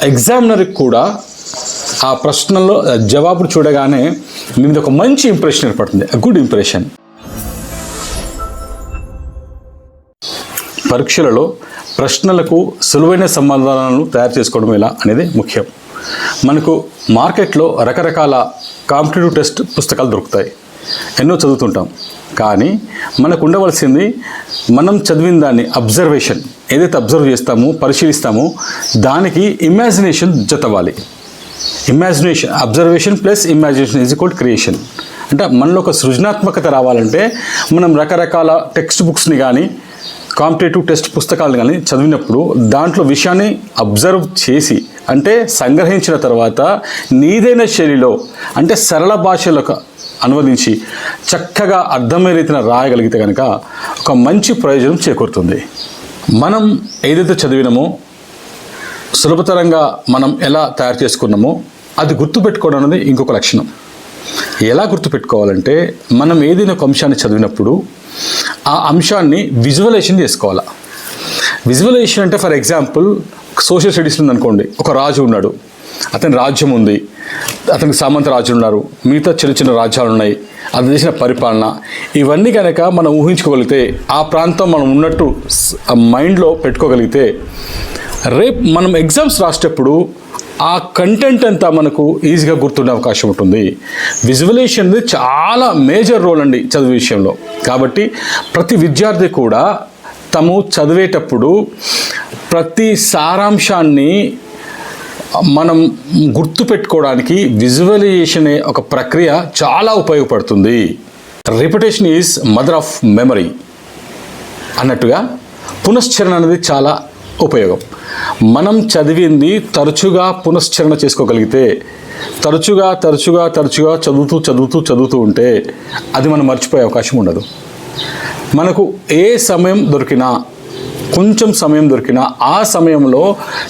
ఎగ్జామినర్కి కూడా ఆ ప్రశ్నలో జవాబులు చూడగానే మీ మీద ఒక మంచి ఇంప్రెషన్ ఏర్పడుతుంది, గుడ్ ఇంప్రెషన్. పరీక్షలలో ప్రశ్నలకు సులువైన సమాధానాలను తయారు చేసుకోవడం ఎలా అనేది ముఖ్యం. మనకు మార్కెట్లో రకరకాల కాంపిటేటివ్ టెస్ట్ పుస్తకాలు దొరుకుతాయి, ఎన్నో చదువుతుంటాం. కానీ మనకు ఉండవలసింది మనం చదివిన దాన్ని అబ్జర్వేషన్, ఏదైతే అబ్జర్వ్ చేస్తామో పరిశీలిస్తామో దానికి ఇమాజినేషన్ జతవాలి. Imagination, observation plus imagination is equal creation. అంటే మనలో ఒక సృజనాత్మకత రావాలంటే మనం రకరకాల టెక్స్ట్ బుక్స్ని కానీ కాంపిటేటివ్ టెస్ట్ పుస్తకాలను కానీ చదివినప్పుడు దాంట్లో విషయాన్ని అబ్జర్వ్ చేసి అంటే సంగ్రహించిన తర్వాత నీదైన శైలిలో అంటే సరళ భాషలకు అనువదించి చక్కగా అర్థమయ్యే రీతిన రాయగలిగితే కనుక ఒక మంచి ప్రయోజనం చేకూరుతుంది. మనం ఏదైతే చదివినామో సులభతరంగా మనం ఎలా తయారు చేసుకున్నామో అది గుర్తుపెట్టుకోవడం అనేది ఇంకొక లక్షణం. ఎలా గుర్తుపెట్టుకోవాలంటే మనం ఏదైనా ఒక అంశాన్ని చదివినప్పుడు ఆ అంశాన్ని విజువలైజేషన్ చేసుకోవాలి. విజువలైజేషన్ అంటే ఫర్ ఎగ్జాంపుల్ సోషల్ స్టడీస్ ఉందనుకోండి, ఒక రాజు ఉన్నాడు, అతని రాజ్యం ఉంది, అతనికి సామంత రాజులు ఉన్నారు, మిగతా చిన్న చిన్న రాజ్యాలు ఉన్నాయి, అతను చేసిన పరిపాలన, ఇవన్నీ కనుక మనం ఊహించుకోగలిగితే ఆ ప్రాంతం మనం ఉన్నట్టు మైండ్లో పెట్టుకోగలిగితే రేపు మనం ఎగ్జామ్స్ రాసేటప్పుడు ఆ కంటెంట్ అంతా మనకు ఈజీగా గుర్తుండే అవకాశం ఉంటుంది. విజువలైజేషన్ అనేది చాలా మేజర్ రోల్ అండి చదువు విషయంలో. కాబట్టి ప్రతి విద్యార్థి కూడా తాము చదివేటప్పుడు ప్రతి సారాంశాన్ని మనం గుర్తుపెట్టుకోవడానికి విజువలైజేషన్ అనే ఒక ప్రక్రియ చాలా ఉపయోగపడుతుంది. Repetition is mother of memory అన్నట్టుగా పునశ్చరణ అనేది చాలా ఉపయోగం. మనం చదివింది తరచుగా పునశ్చరణ చేసుకోగలిగితే తరచుగా చదువుతూ ఉంటే అది మనం మర్చిపోయే అవకాశం ఉండదు. మనకు ఏ సమయం దొరికినా కొంచెం సమయం దొరికినా ఆ సమయంలో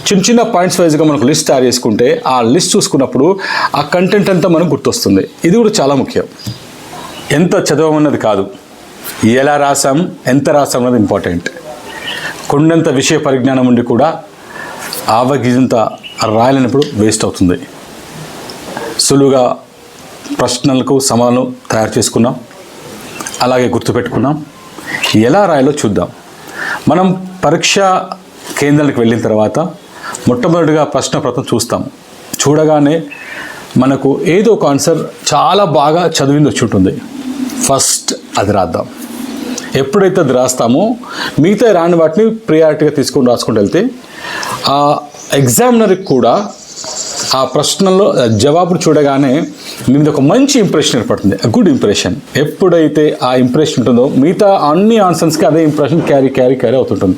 చిన్న చిన్న పాయింట్స్ వైజ్గా మనకు లిస్ట్ తయారు చేసుకుంటే ఆ లిస్ట్ చూసుకున్నప్పుడు ఆ కంటెంట్ అంతా మనకు గుర్తొస్తుంది. ఇది కూడా చాలా ముఖ్యం. ఎంత చదవమన్నది కాదు, ఎలా రాసాం ఎంత రాసాం అన్నది ఇంపార్టెంట్. కొండంత విషయ పరిజ్ఞానం ఉండి కూడా ఆవగింజంత రాయలేనప్పుడు వేస్ట్ అవుతుంది. సులువుగా ప్రశ్నలకు సమాధానం తయారు చేసుకున్నాం, అలాగే గుర్తుపెట్టుకున్నాం. ఎలా రాయాలో చూద్దాం. మనం పరీక్షా కేంద్రానికి వెళ్ళిన తర్వాత మొట్టమొదటిగా ప్రశ్నపత్రం చూస్తాం. చూడగానే మనకు ఏదో ఒక ఆన్సర్ చాలా బాగా చదివింది వచ్చి ఉంటుంది. ఫస్ట్ అది రాద్దాం. ఎప్పుడైతే అది రాస్తామో మిగతా రాని వాటిని ప్రియారిటీగా తీసుకొని రాసుకుంటూ వెళ్తే ఆ ఎగ్జామినర్కి కూడా ఆ ప్రశ్నలో జవాబులు చూడగానే మీ మీద ఒక మంచి ఇంప్రెషన్ ఏర్పడుతుంది, గుడ్ ఇంప్రెషన్. ఎప్పుడైతే ఆ ఇంప్రెషన్ ఉంటుందో మిగతా అన్ని ఆన్సర్స్కి అదే ఇంప్రెషన్ క్యారీ అవుతుంటుంది.